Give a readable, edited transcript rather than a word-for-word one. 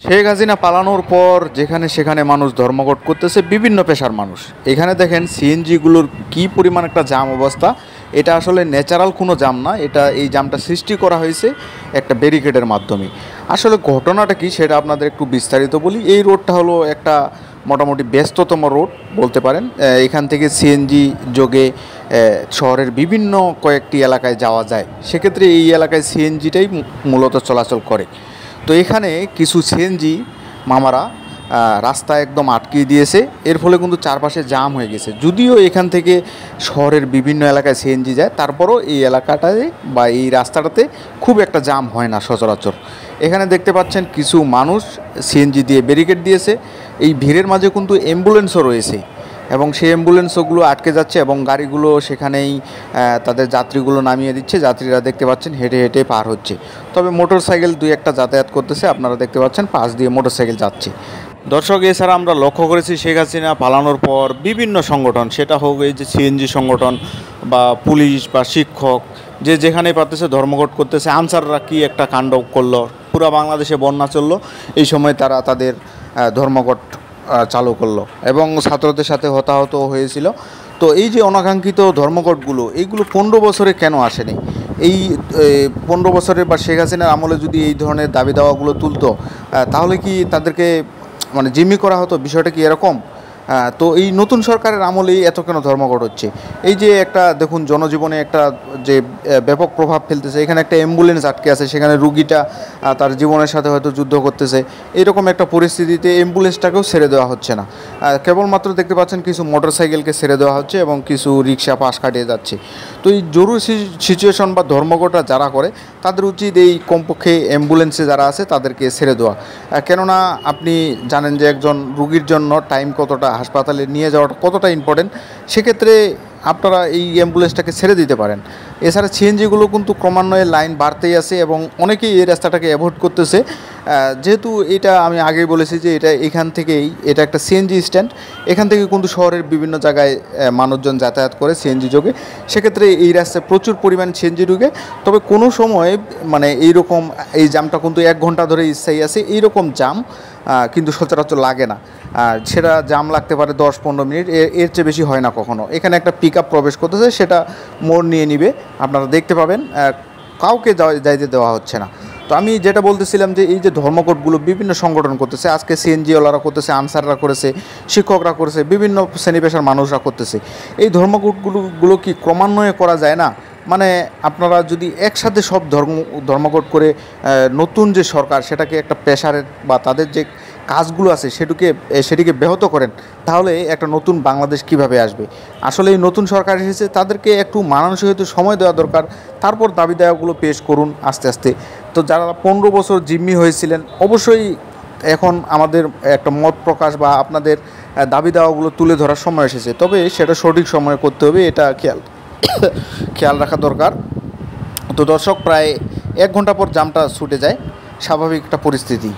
শেখ হাসিনা পালানোর পর যেখানে সেখানে মানুষ ধর্মঘট করতেছে, বিভিন্ন পেশার মানুষ। এখানে দেখেন সিএনজিগুলোর কি পরিমাণ একটা জাম অবস্থা। এটা আসলে ন্যাচারাল কোনো জাম না, এই জামটা সৃষ্টি করা হয়েছে একটা ব্যারিকেডের মাধ্যমে। আসলে ঘটনাটা কি সেটা আপনাদের একটু বিস্তারিত বলি। এই রোডটা হলো একটা মোটামুটি ব্যস্ততম রোড বলতে পারেন। এখান থেকে সিএনজি যোগে শহরের বিভিন্ন কয়েকটি এলাকায় যাওয়া যায়। সেক্ষেত্রে এই এলাকায় সিএনজিটাই মূলত চলাচল করে। তো এখানে কিছু সিএনজি মামারা রাস্তা একদম আটকিয়ে দিয়েছে। এর ফলে কিন্তু চারপাশে জাম হয়ে গেছে। যদিও এখান থেকে শহরের বিভিন্ন এলাকায় সিএনজি যায়, তারপরও এই এলাকাটায় বা এই রাস্তাটাতে খুব একটা জাম হয় না সচরাচর। এখানে দেখতে পাচ্ছেন কিছু মানুষ সিএনজি দিয়ে ব্যারিকেড দিয়েছে। এই ভিড়ের মাঝে কিন্তু অ্যাম্বুলেন্সও রয়েছে এবং সেই অ্যাম্বুলেন্সগুলো আটকে যাচ্ছে এবং গাড়িগুলো সেখানেই তাদের যাত্রীগুলো নামিয়ে দিচ্ছে। যাত্রীরা দেখতে পাচ্ছেন হেঁটে হেঁটে পার হচ্ছে। তবে মোটরসাইকেল দুই একটা যাতায়াত করতেছে, আপনারা দেখতে পাচ্ছেন পাশ দিয়ে মোটরসাইকেল যাচ্ছে। দর্শক, এছাড়া আমরা লক্ষ্য করেছি শেখ হাসিনা পালানোর পর বিভিন্ন সংগঠন, সেটা হোক এই যে সিএনজি সংগঠন বা পুলিশ বা শিক্ষক, যে যেখানে পারতেছে ধর্মঘট করতেছে। আনসাররা কি একটা কাণ্ড করলো, পুরো বাংলাদেশে বন্যা চললো, এই সময় তারা তাদের ধর্মঘট চালু করলো এবং ছাত্রদের সাথে হতাহত হয়েছিল। তো এই যে অনাকাঙ্ক্ষিত ধর্মঘটগুলো, এইগুলো 15 বছরে কেন আসেনি? এই 15 বছরের বা শেখ হাসিনার আমলে যদি এই ধরনের দাবি দাওয়াগুলো তুলতো, তাহলে কি তাদেরকে জিম্মি করা হতো? বিষয়টা কি এরকম? তো এই নতুন সরকারের আমলেই এত কেন ধর্মঘট হচ্ছে? এই যে একটা দেখুন, জনজীবনে একটা যে ব্যাপক প্রভাব ফেলতেছে। এখানে একটা অ্যাম্বুলেন্স আটকে আছে, সেখানে রুগীটা তার জীবনের সাথে হয়তো যুদ্ধ করতেছে। এরকম একটা পরিস্থিতিতে অ্যাম্বুলেন্সটাকেও ছেড়ে দেওয়া হচ্ছে না। কেবলমাত্র দেখতে পাচ্ছেন কিছু মোটরসাইকেলকে ছেড়ে দেওয়া হচ্ছে এবং কিছু রিক্সা পাশ কাটিয়ে যাচ্ছে। তো এই জরুরি সিচুয়েশন বা ধর্মঘটটা যারা করে, তাদের উচিত এই কমপক্ষে অ্যাম্বুলেন্সে যারা আছে তাদেরকে ছেড়ে দেওয়া। কেননা আপনি জানেন যে একজন রুগীর জন্য টাইম কতটা, হাসপাতালে নিয়ে যাওয়াটা কতটা ইম্পর্টেন্ট। সেক্ষেত্রে আপনারা এই অ্যাম্বুলেন্সটাকে ছেড়ে দিতে পারেন। এছাড়া সিএনজিগুলো কিন্তু ক্রমান্বয়ে লাইন বাড়তেই আছে এবং অনেকেই এই রাস্তাটাকে অ্যাভয়েড করতেছে। যেহেতু এটা আমি আগেই বলেছি যে এখান থেকেই এটা একটা সিএনজি স্ট্যান্ড। এখান থেকে কিন্তু শহরের বিভিন্ন জায়গায় মানুষজন যাতায়াত করে সিএনজি যোগে। সেক্ষেত্রে এই রাস্তায় প্রচুর পরিমাণ সিএনজি ঢুকে। তবে কোনো সময় এইরকম এই জামটা কিন্তু 1 ঘন্টা ধরে স্থায়ী আছে। এইরকম জাম কিন্তু সচরাচর লাগে না। সেটা জাম লাগতে পারে 10-15 মিনিট, এর চেয়ে বেশি হয় না কখনো। এখানে একটা পিক আপ প্রবেশ করতেছে, সেটা মোড় নিয়ে নিবে, আপনারা দেখতে পাবেন। কাউকে যাইতে দেওয়া হচ্ছে না। তো আমি যেটা বলতেছিলাম যে এই যে ধর্মঘটগুলো বিভিন্ন সংগঠন করতেছে, আজকে সিএনজিওয়ালারা করতেছে, আনসাররা করেছে, শিক্ষকরা করেছে, বিভিন্ন শ্রেণী পেশার মানুষরা করতেছে। এই ধর্মঘটগুলো কি ক্রমান্বয়ে করা যায় না? আপনারা যদি একসাথে সব ধর্মঘট করে নতুন যে সরকার, সেটাকে একটা প্রেশারের বা তাদের যে কাজগুলো আছে সেটিকে ব্যাহত করেন, তাহলে একটা নতুন বাংলাদেশ কিভাবে আসবে? আসলে এই নতুন সরকার এসেছে, তাদেরকে একটু মানানসই হতে সময় দেওয়া দরকার। তারপর দাবি দাওয়াগুলো পেশ করুন আস্তে আস্তে। তো যারা 15 বছর জিম্মি হয়েছিলেন, অবশ্যই এখন আমাদের একটা মত প্রকাশ বা আপনাদের দাবি দাওয়াগুলো তুলে ধরার সময় এসেছে। তবে সেটা সঠিক সময়ে করতে হবে, এটা খেয়াল রাখা দরকার। তো দর্শক, প্রায় 1 ঘন্টা পর জামটা ছুটে যায়, স্বাভাবিক একটা পরিস্থিতি।